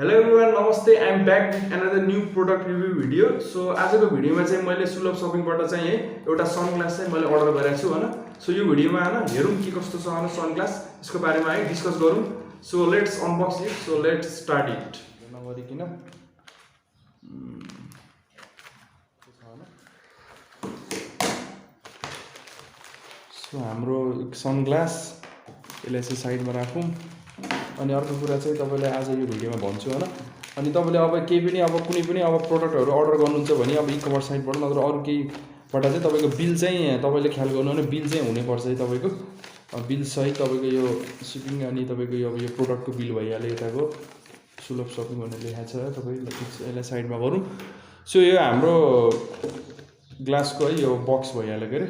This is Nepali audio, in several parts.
Hello everyone, namaste. I'm back with another new product review video. So आजको भिडियोमा चाहिँ मैले सुलभ शपिङबाट चाहिँ एउटा सनग्लास चाहिँ मैले अर्डर गरेको छु हैन. सो यो भिडियोमा हैन हेरौँ के कस्तो छ हैन सनग्लास यसको बारेमा है डिस्कस गरौँ. So let's unbox it. So let's start it. नगरिकिन सो हाम्रो सनग्लास यसलाई चाहिँ साइडमा राखौँ. अनि अर्को कुरा चाहिँ तपाईलाई आज यो भिडियोमा भन्छु हैन. अनि तपाईले अब केही पनि अब कुनै पनि अब प्रोडक्टहरु अर्डर गर्नुहुन्छ भने अब ई-कमर्स साइटबाट नत्र अरु केहीबाट चाहिँ तपाईको बिल चाहिँ तपाईले ख्याल गर्नु भने बिल चाहिँ हुनै पर्छ है तपाईको. बिल सहित तपाईको यो शिपिङ अनि तपाईको यो प्रोडक्टको बिल भइहाल्यो. यताको सुलभ शपिङ भनेर लेखेको छ. तपाईले यसलाई साइडमा गरौँ. सो यो हाम्रो ग्लासको है यो बक्स भइहाल्यो के रे.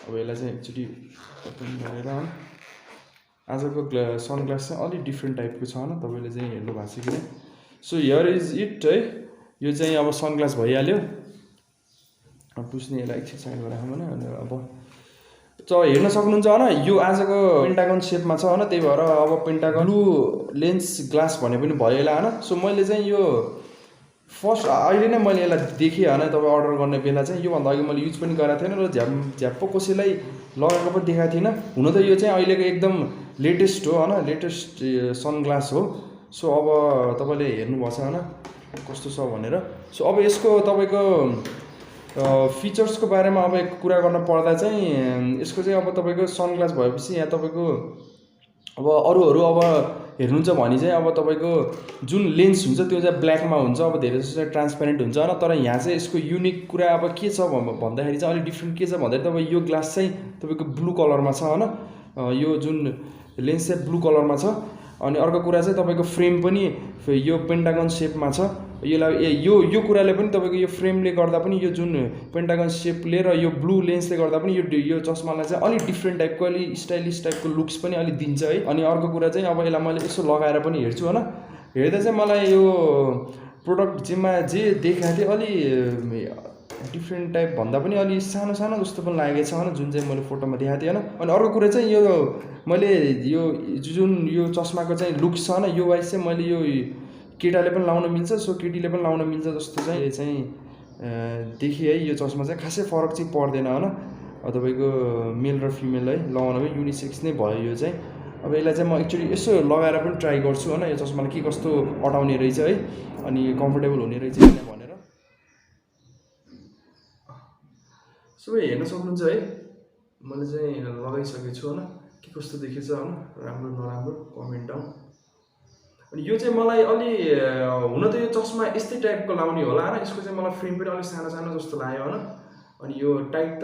अब यसलाई चाहिँ एकचोटी ओपन गरेर आजको सनग्लास चाहिँ अलि डिफ्रेन्ट टाइपको छ हैन. तपाईले चाहिँ हेर्नु भएको छ किन. सो हियर इज इट है. यो चाहिँ अब सनग्लास भइहाल्यो. अब पुस्ने यसलाई एकछिन साइडमा राखौँ भने अब हेर्न सक्नुहुन्छ हैन. यो आजको पेन्टागन शेपमा छ हैन. त्यही भएर अब पेन्टागन ब्लू लेन्स ग्लास भने पनि भयो होला हैन. सो मैले चाहिँ यो फर्स्ट अहिले नै मैले यसलाई देखेँ हैन. तपाईँ अर्डर गर्ने बेला चाहिँ योभन्दा अघि मैले युज पनि गरेको थिएन र झ्याप्प कसैलाई लगाएको पनि देखाएको थिइनँ. हुन त यो चाहिँ अहिलेको एकदम लेटेस्ट हो हैन. लेटेस्ट सनग्लास हो. सो अब तपाईले हेर्नुभएको छ हैन कस्तो छ भनेर. सो अब यसको तपाईको फिचर्सको बारेमा अब एक कुरा गर्न पर्दा चाहिँ यसको चाहिँ अब तपाईको सनग्लास भएपछि यहाँ तपाईको अब अरूहरू अब हेर्नुहुन्छ भने चाहिँ अब तपाईको जुन लेन्स हुन्छ त्यो चाहिँ ब्ल्याकमा हुन्छ. अब धेरै जस्तो चाहिँ ट्रान्सपेरेन्ट हुन्छ हैन. तर यहाँ चाहिँ यसको युनिक कुरा अब के छ भन्दाखेरि चाहिँ अलि डिफ्रेन्ट के छ भन्दाखेरि तपाईँ यो ग्लास चाहिँ तपाईको ब्लू कलरमा छ हैन. यो जुन लेन्स चाहिँ ब्लू कलरमा छ. अनि अर्को कुरा चाहिँ तपाईको फ्रेम पनि यो पेन्टागन शेपमा छ. यसलाई यो कुराले पनि तपाईको यो फ्रेमले गर्दा पनि यो जुन पेन्टागन शेपले र यो ब्लू लेन्सले गर्दा पनि यो चस्मालाई चाहिँ अलि डिफ्रेन्ट टाइपको अलि स्टाइलिस टाइपको लुक्स पनि अलि दिन्छ है. अनि अर्को कुरा चाहिँ अब यसलाई मैले यसो लगाएर पनि हेर्छु हैन. हेर्दा चाहिँ मलाई यो प्रोडक्ट जे देखाएको थिएँ अलि डिफ्रेन्ट टाइप भन्दा पनि अलि सानो सानो जस्तो पनि लागेको छ हैन. जुन चाहिँ मैले फोटोमा देखाएको थिएँ हैन. अनि अर्को कुरा चाहिँ यो मैले यो जुन यो चस्माको चाहिँ लुक्स छ हैन यो वाइज चाहिँ मैले यो केटाले पनि लाउन मिल्छ. सो केटीले पनि लाउन मिल्छ जस्तो चाहिँ देखिए है. यो चस्मा चाहिँ खासै फरक चाहिँ पर्दैन हैन. तपाईको मेल र फिमेल है लगाउनमै युनिसेक्स नै भयो यो चाहिँ. अब यसलाई चाहिँ म एक्चुअली यसो लगाएर पनि ट्राई गर्छु हैन. यो चस्माले के कस्तो अटाउने रहेछ है अनि कम्फर्टेबल हुने रहेछ भनेर. सो हेर्न सक्नुहुन्छ है मैले चाहिँ लगाइसकेको छु हैन. के कस्तो देखेछ हैन राम्रो नराम्रो कमेन्ट डाउन. अनि यो चाहिँ मलाई अलि हुन त यो चस्मा यस्तै टाइपको लाउने होला हैन. यसको चाहिँ मलाई फ्रेम पनि अलि सानो सानो जस्तो लाग्यो हैन. अनि यो टाइप त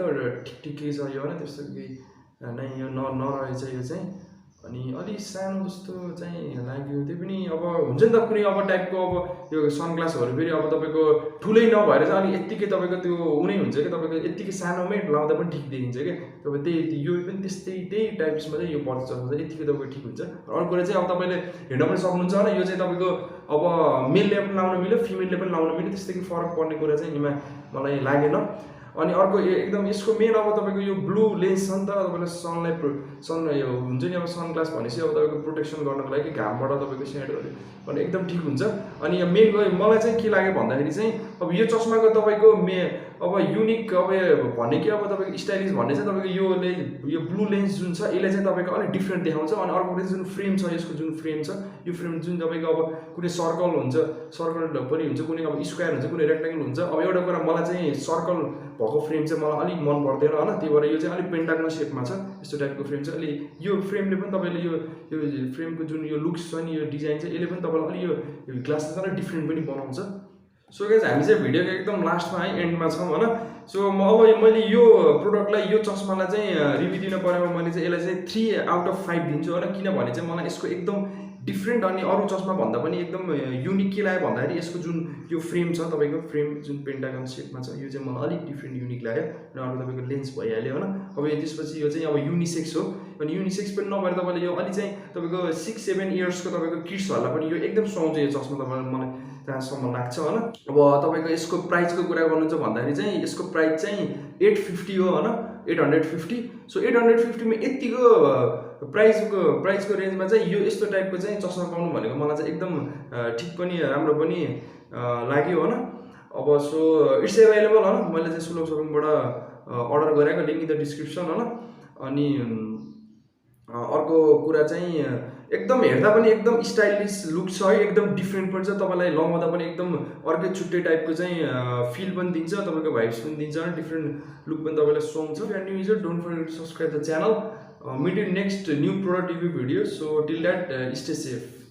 ठिकै छ यो हैन. त्यस्तो केही नै यो नरहेछ यो चाहिँ. अनि अलि सानो जस्तो चाहिँ लाग्यो. त्यो पनि अब हुन्छ नि त कुनै अब टाइपको अब यो सनग्लासहरू फेरि अब तपाईँको ठुलै नभएर चाहिँ अलि यत्तिकै तपाईँको त्यो उनै हुन्छ क्या. तपाईँको यत्तिकै सानोमै लाउँदा पनि ठिक देखिन्छ क्या. तपाईँ त्यही यो पनि त्यही टाइप्समा चाहिँ यो पर्छ यत्तिकै तपाईँको ठिक हुन्छ. अर्को कुरा चाहिँ अब तपाईँले हेर्न पनि सक्नुहुन्छ होइन. यो चाहिँ तपाईँको अब मेलले पनि लाउन मिल्यो फिमेलले पनि लाउन मिल्यो. त्यस्तै फरक पर्ने कुरा चाहिँ यिनमा मलाई लागेन. अनि अर्को एकदम यसको मेन अब तपाईँको यो ब्लू लेन्स छ नि त. तपाईँलाई सन यो हुन्छ नि अब सनग्लास भनेपछि अब तपाईँको प्रोटेक्सन गर्नको लागि घामबाट तपाईँको स्याडोहरू अनि एकदम ठिक हुन्छ. अनि यो मेन मलाई चाहिँ के लाग्यो भन्दाखेरि चाहिँ अब यो चस्माको तपाईँको अब युनिक अब भन्ने कि अब तपाईँको स्टाइलिस भन्ने चाहिँ तपाईँको यो ब्लू लेन्स जुन छ यसले चाहिँ तपाईँको अलिक डिफ्रेन्ट देखाउँछ. अनि अर्को कुरा जुन फ्रेम छ यसको जुन फ्रेम छ यो फ्रेम जुन तपाईँको अब कुनै सर्कल हुन्छ सर्कल पनि हुन्छ कुनै अब स्क्वायर हुन्छ कुनै रेक्टेङ्गल हुन्छ. अब एउटा कुरा मलाई चाहिँ सर्कल भएको फ्रेम चाहिँ मलाई अलिक मन पर्दैन होइन. त्यही भएर यो चाहिँ अलिक पेन्टागन शेपमा छ. यस्तो टाइपको फ्रेम चाहिँ अलि यो फ्रेमले पनि तपाईँले यो फ्रेमको जुन यो लुक्स छ नि यो डिजाइन चाहिँ यसले पनि तपाईँलाई अलि यो ग्लासले चाहिँ अलिक डिफ्रेन्ट पनि बनाउँछ. सो गाइज हामी चाहिँ भिडियोको एकदम लास्टमा है एन्डमा छौँ होइन. सो अब मैले यो प्रोडक्टलाई यो चस्मालाई चाहिँ रिभ्यू दिन परेमा मैले चाहिँ यसलाई चाहिँ 3/5 दिन्छु होइन. किनभने चाहिँ मलाई यसको एकदम डिफ्रेन्ट अनि अरू चस्मा भन्दा पनि एकदम युनिक के लाग्यो भन्दाखेरि यसको जुन यो फ्रेम छ तपाईँको फ्रेम जुन पेन्टागन शेपमा छ यो चाहिँ मलाई अलिक डिफ्रेन्ट युनिक लाग्यो. र अर्को तपाईँको लेन्स भइहाल्यो होइन. अब त्यसपछि यो चाहिँ अब युनिसेक्स हो. अनि युनिसेक्स पनि नभएर तपाईँले यो अलि चाहिँ तपाईँको 6-7 इयर्सको तपाईँको किड्सहरूलाई पनि यो एकदम सुहाउँछ यो चस्मा तपाईँलाई मलाई त्यहाँसम्म लाग्छ होइन. अब तपाईँको यसको प्राइसको कुरा गर्नुहुन्छ भन्दाखेरि चाहिँ यसको प्राइस चाहिँ 850 हो होइन. 850. सो 850 मा यतिको प्राइसको रेन्जमा चाहिँ यो यस्तो टाइपको चाहिँ चस्मा पाउनु भनेको मलाई चाहिँ एकदम ठिक पनि राम्रो पनि लाग्यो होइन। अब सो इट्स एभाइलेबल होइन, मैले चाहिँ सुलभ सपिङबाट अर्डर गरेको, लिङ्क इन द डिस्क्रिप्सन होइन। अनि अर्को कुरा चाहिँ एकदम हेर्दा पनि एकदम स्टाइलिस लुक छ है, एकदम डिफ्रेन्ट पनि छ, तपाईँलाई लगाउँदा पनि एकदम अर्कै छुट्टै टाइपको चाहिँ फिल पनि दिन्छ, तपाईँको भाइब्स पनि दिन्छ, डिफ्रेन्ट लुक पनि तपाईँलाई सुहाउँछ। And new user don't forget to subscribe the channel, meet in next new product review video. So till that, stay safe.